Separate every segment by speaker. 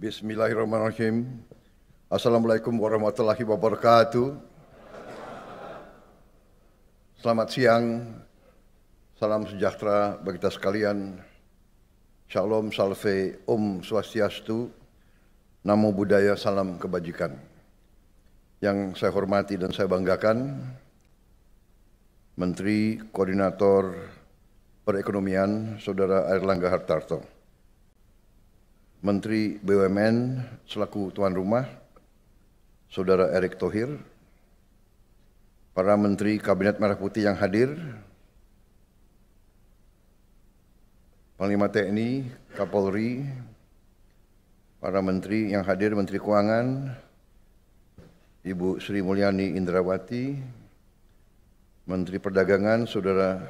Speaker 1: Bismillahirrahmanirrahim. Assalamualaikum warahmatullahi wabarakatuh. Selamat siang, salam sejahtera bagi kita sekalian. Shalom, salve, Om Swastiastu, Namo Buddhaya, salam kebajikan. Yang saya hormati dan saya banggakan, Menteri Koordinator Perekonomian, Saudara Airlangga Hartarto. Menteri BUMN selaku tuan rumah, Saudara Erick Thohir, para Menteri Kabinet Merah Putih yang hadir, Panglima TNI, Kapolri, para Menteri yang hadir, Menteri Keuangan, Ibu Sri Mulyani Indrawati, Menteri Perdagangan, Saudara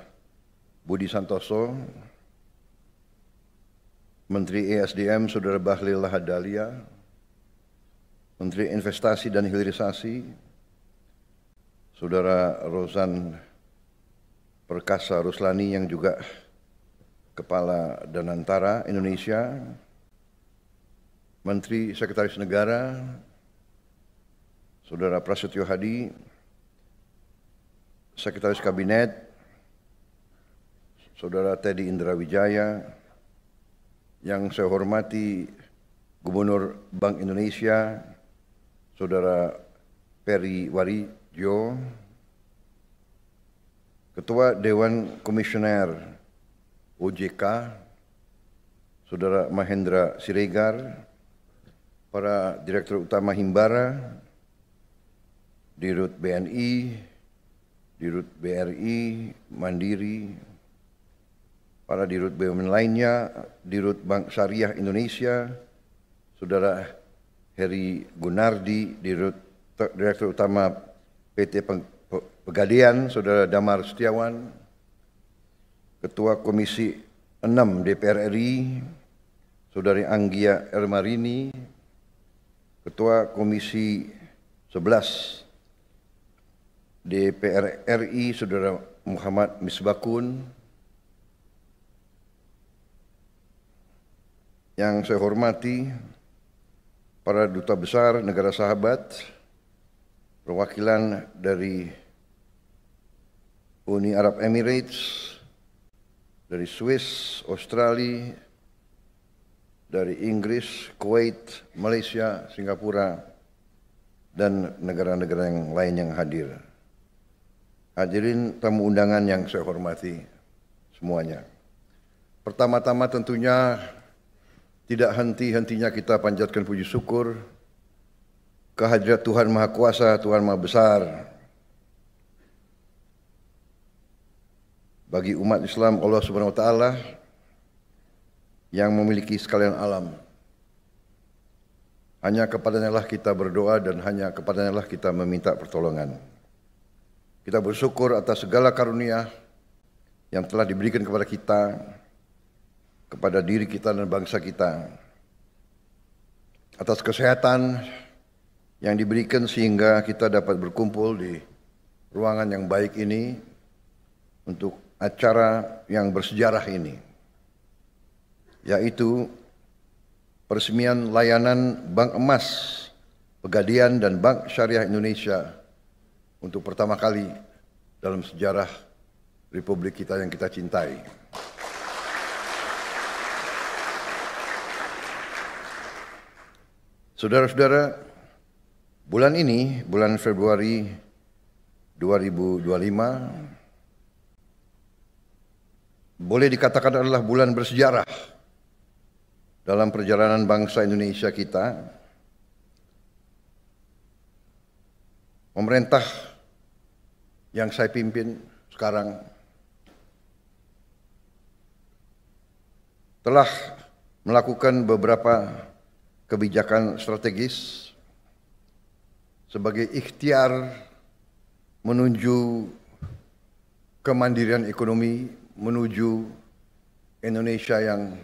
Speaker 1: Budi Santoso, Menteri ESDM, Saudara Bahlil Lahadalia, Menteri Investasi dan Hilirisasi, Saudara Rozan Perkasa Ruslani yang juga Kepala Danantara Indonesia, Menteri Sekretaris Negara, Saudara Prasetyo Hadi, Sekretaris Kabinet, Saudara Teddy Indrawijaya, yang saya hormati Gubernur Bank Indonesia, Saudara Peri Warijyo, Ketua Dewan Komisioner OJK, Saudara Mahendra Siregar, para Direktur Utama Himbara, Dirut BNI, Dirut BRI, Mandiri, para Dirut BUMN lainnya, Dirut Bank Syariah Indonesia, Saudara Heri Gunardi, Direktur Utama PT Pegadaian, Saudara Damar Setiawan, Ketua Komisi 6 DPR RI, Saudari Anggia Ermarini, Ketua Komisi 11 DPR RI, Saudara Muhammad Misbakun, yang saya hormati para duta besar negara sahabat, perwakilan dari Uni Arab Emirates, dari Swiss, Australia, dari Inggris, Kuwait, Malaysia, Singapura, dan negara-negara yang lain yang hadir. Hadirin tamu undangan yang saya hormati semuanya. Pertama-tama tentunya tidak henti-hentinya kita panjatkan puji syukur kehadirat Tuhan Maha Kuasa, Tuhan Maha Besar bagi umat Islam Allah Subhanahu wa taala yang memiliki sekalian alam. Hanya kepadanya lah kita berdoa dan hanya kepadanya lah kita meminta pertolongan. Kita bersyukur atas segala karunia yang telah diberikan kepada kita, kepada diri kita dan bangsa kita, atas kesehatan yang diberikan sehingga kita dapat berkumpul di ruangan yang baik ini untuk acara yang bersejarah ini, yaitu peresmian layanan Bank Emas Pegadaian dan Bank Syariah Indonesia untuk pertama kali dalam sejarah Republik kita yang kita cintai. Saudara-saudara, bulan ini, bulan Februari 2025, boleh dikatakan adalah bulan bersejarah dalam perjalanan bangsa Indonesia kita. Pemerintah yang saya pimpin sekarang telah melakukan beberapa kebijakan strategis sebagai ikhtiar menuju kemandirian ekonomi, menuju Indonesia yang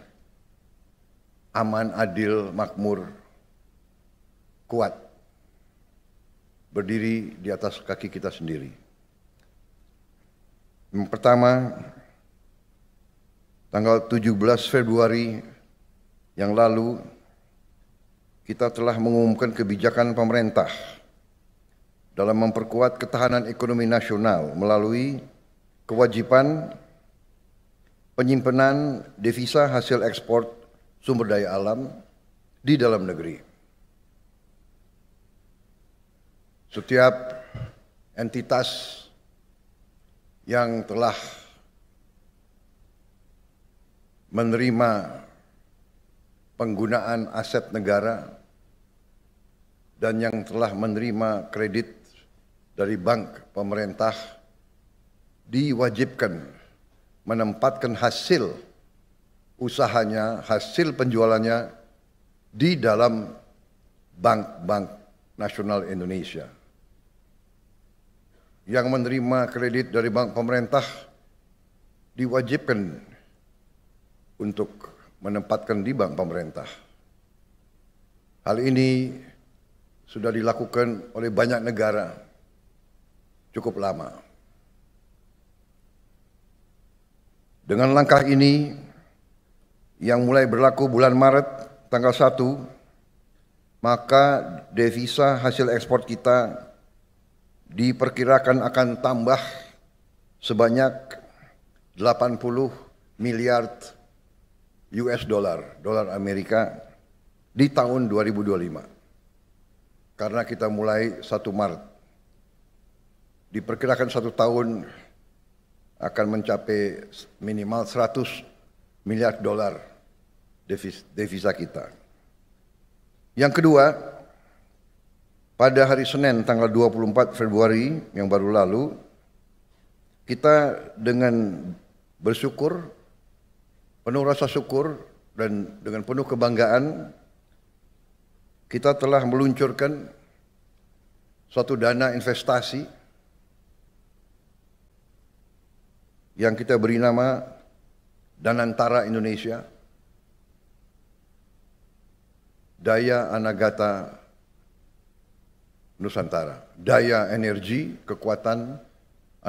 Speaker 1: aman, adil, makmur, kuat, berdiri di atas kaki kita sendiri. Yang pertama, tanggal 17 Februari yang lalu, kita telah mengumumkan kebijakan pemerintah dalam memperkuat ketahanan ekonomi nasional melalui kewajiban penyimpanan devisa hasil ekspor sumber daya alam di dalam negeri. Setiap entitas yang telah menerima penggunaan aset negara dan yang telah menerima kredit dari bank pemerintah diwajibkan menempatkan hasil usahanya, hasil penjualannya di dalam bank-bank nasional Indonesia. Yang menerima kredit dari bank pemerintah diwajibkan untuk menempatkan di bank pemerintah. Hal ini sudah dilakukan oleh banyak negara cukup lama. Dengan langkah ini yang mulai berlaku bulan Maret tanggal 1, maka devisa hasil ekspor kita diperkirakan akan tambah sebanyak 80 miliar US dolar Amerika di tahun 2025. Karena kita mulai 1 Maret. Diperkirakan 1 tahun akan mencapai minimal 100 miliar dolar devisa kita. Yang kedua, pada hari Senin tanggal 24 Februari yang baru lalu, kita dengan bersyukur, penuh rasa syukur dan dengan penuh kebanggaan, kita telah meluncurkan suatu dana investasi yang kita beri nama Danantara Indonesia, Daya Anagata Nusantara. Daya energi, kekuatan,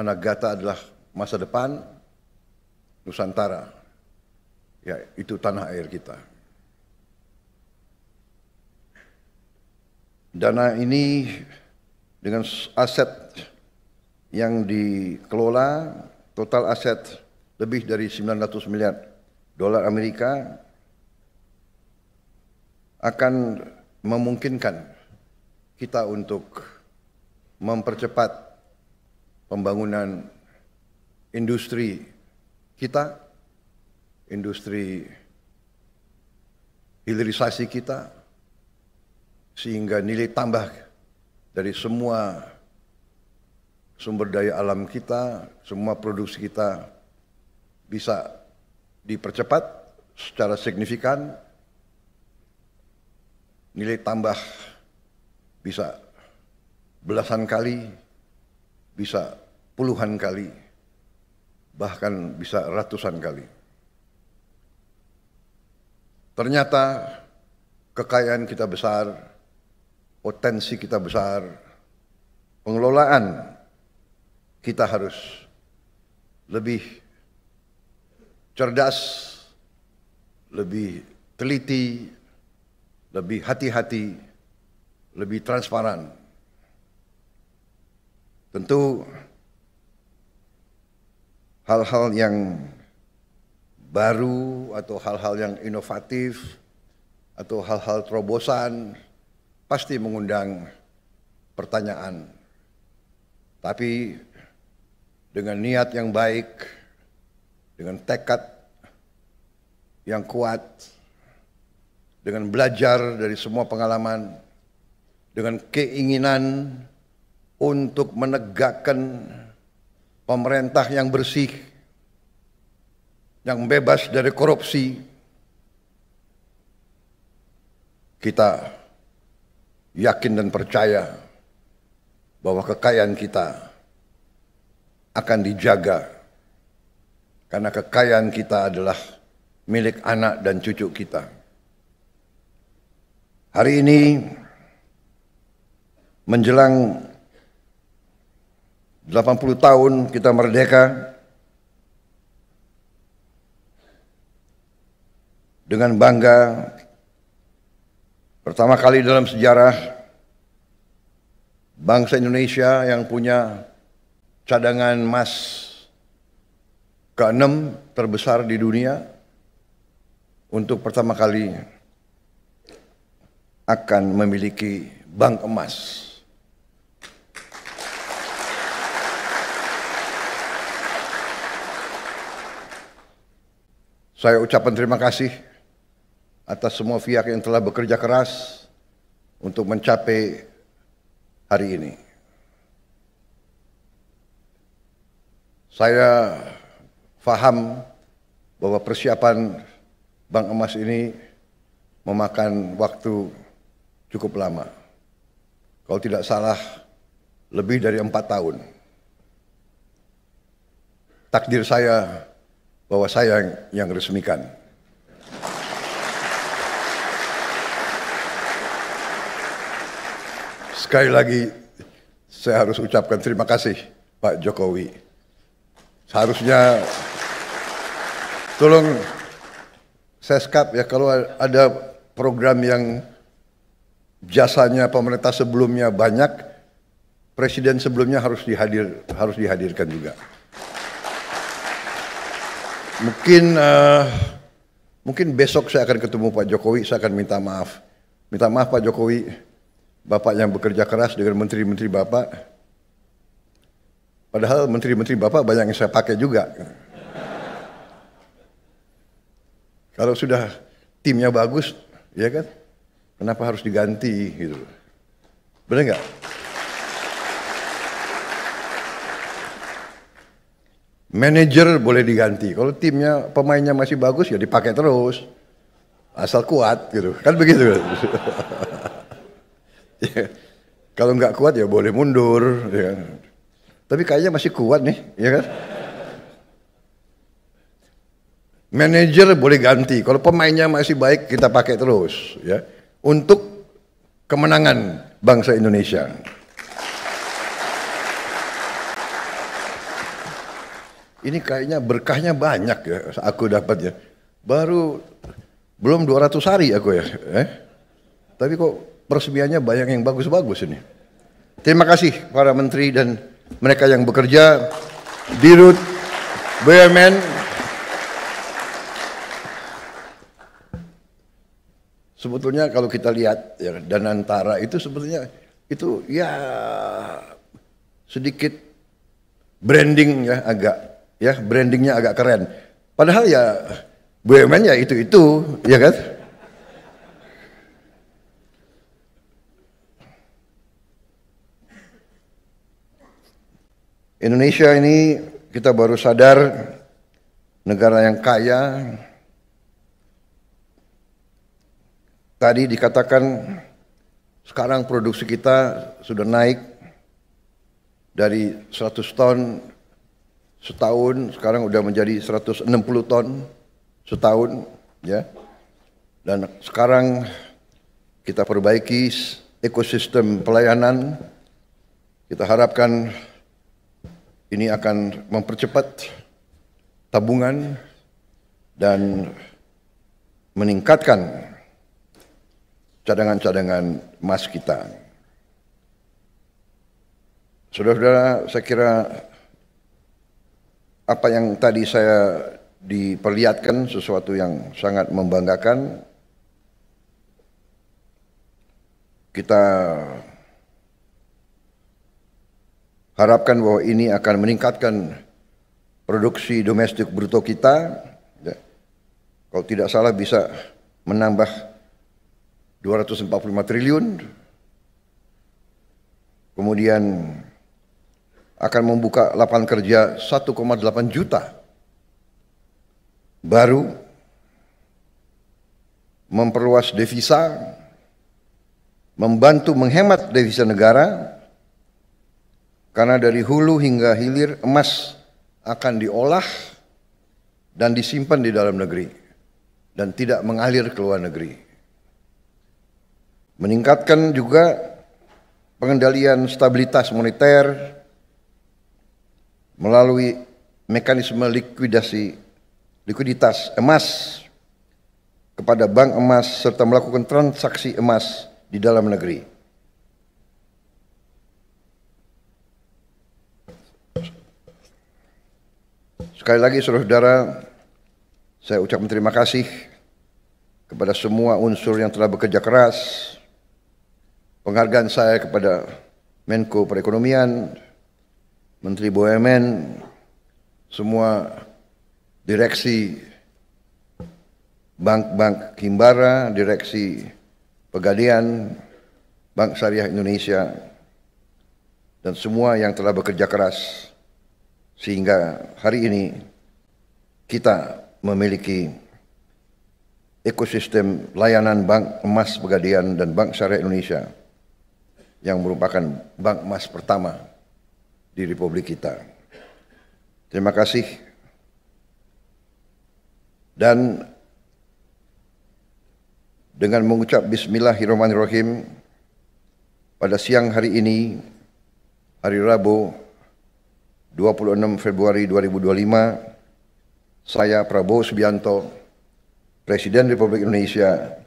Speaker 1: Anagata adalah masa depan, Nusantara, ya itu tanah air kita. Dana ini dengan aset yang dikelola, total aset lebih dari 900 miliar dolar Amerika, akan memungkinkan kita untuk mempercepat pembangunan industri kita, industri hilirisasi kita, sehingga nilai tambah dari semua sumber daya alam kita, semua produksi kita bisa dipercepat secara signifikan, nilai tambah bisa belasan kali, bisa puluhan kali, bahkan bisa ratusan kali. Ternyata kekayaan kita besar, potensi kita besar, pengelolaan kita harus lebih cerdas, lebih teliti, lebih hati-hati, lebih transparan. Tentu hal-hal yang baru atau hal-hal yang inovatif atau hal-hal terobosan pasti mengundang pertanyaan. Tapi dengan niat yang baik, dengan tekad yang kuat, dengan belajar dari semua pengalaman, dengan keinginan untuk menegakkan pemerintah yang bersih, yang bebas dari korupsi, kita yakin dan percaya bahwa kekayaan kita akan dijaga, karena kekayaan kita adalah milik anak dan cucu kita. Hari ini menjelang 80 tahun kita merdeka, dengan bangga Pertama kali dalam sejarah bangsa Indonesia yang punya cadangan emas ke-6 terbesar di dunia, untuk pertama kali akan memiliki bank emas. Saya ucapkan terima kasih atas semua pihak yang telah bekerja keras untuk mencapai hari ini. Saya paham bahwa persiapan bank emas ini memakan waktu cukup lama. Kalau tidak salah, lebih dari 4 tahun. Takdir saya bahwa saya yang resmikan. Sekali lagi, saya harus ucapkan terima kasih Pak Jokowi. Seharusnya, tolong Seskap ya, kalau ada program yang jasanya pemerintah sebelumnya banyak, presiden sebelumnya harus dihadirkan juga. Mungkin besok saya akan ketemu Pak Jokowi, saya akan minta maaf. Minta maaf Pak Jokowi, Bapak yang bekerja keras dengan menteri-menteri Bapak. Padahal menteri-menteri Bapak banyak yang saya pakai juga. Kalau sudah timnya bagus, ya kan? Kenapa harus diganti gitu? Benar nggak? Manajer boleh diganti. Kalau timnya pemainnya masih bagus ya dipakai terus. Asal kuat gitu. Kan begitu. Ya. Kalau nggak kuat ya boleh mundur. Ya. Tapi kayaknya masih kuat nih, ya kan? Manajer boleh ganti. Kalau pemainnya masih baik kita pakai terus, ya. Untuk kemenangan bangsa Indonesia. Ini kayaknya berkahnya banyak ya, aku dapat ya. Belum 200 hari aku ya. Tapi kok peresmiannya banyak yang bagus-bagus ini. Terima kasih para menteri dan mereka yang bekerja, Dirut, BUMN. Sebetulnya kalau kita lihat ya, Danantara itu sebetulnya itu ya sedikit branding ya, brandingnya agak keren. Padahal ya BUMN ya itu ya kan. Indonesia ini kita baru sadar negara yang kaya. Tadi dikatakan sekarang produksi kita sudah naik dari 100 ton setahun, sekarang udah menjadi 160 ton setahun, ya. Dan sekarang kita perbaiki ekosistem pelayanan. Kita harapkan ini akan mempercepat tabungan dan meningkatkan cadangan-cadangan emas kita. Saudara-saudara, saya kira apa yang tadi saya diperlihatkan sesuatu yang sangat membanggakan. Kita harapkan bahwa ini akan meningkatkan produksi domestik bruto kita. Kalau tidak salah bisa menambah 245 triliun, kemudian akan membuka lapangan kerja 1,8 juta baru, memperluas devisa, membantu menghemat devisa negara, karena dari hulu hingga hilir emas akan diolah dan disimpan di dalam negeri dan tidak mengalir ke luar negeri. Meningkatkan juga pengendalian stabilitas moneter melalui mekanisme likuiditas emas, kepada bank emas serta melakukan transaksi emas di dalam negeri. Sekali lagi saudara-saudara, saya ucapkan terima kasih kepada semua unsur yang telah bekerja keras. Penghargaan saya kepada Menko Perekonomian, Menteri BUMN, semua direksi bank-bank Himbara, direksi Pegadaian, Bank Syariah Indonesia, dan semua yang telah bekerja keras sehingga hari ini kita memiliki ekosistem layanan Bank Emas Pegadaian dan Bank Syariah Indonesia yang merupakan bank emas pertama di Republik kita. Terima kasih. Dan dengan mengucap Bismillahirrahmanirrahim, pada siang hari ini, hari Rabu, 26 Februari 2025, saya Prabowo Subianto, Presiden Republik Indonesia,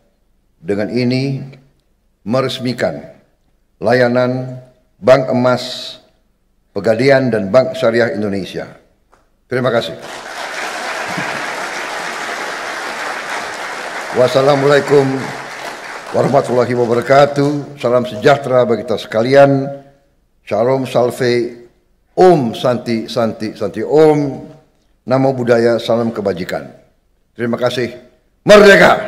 Speaker 1: dengan ini meresmikan layanan Bank Emas Pegadaian dan Bank Syariah Indonesia. Terima kasih. Wassalamualaikum warahmatullahi wabarakatuh. Salam sejahtera bagi kita sekalian. Shalom Salve. Om Santi Santi Santi Om. Namo Buddhaya, salam kebajikan. Terima kasih. Merdeka!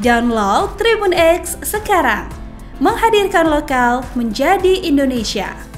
Speaker 2: Download Tribun X sekarang. Menghadirkan lokal menjadi Indonesia.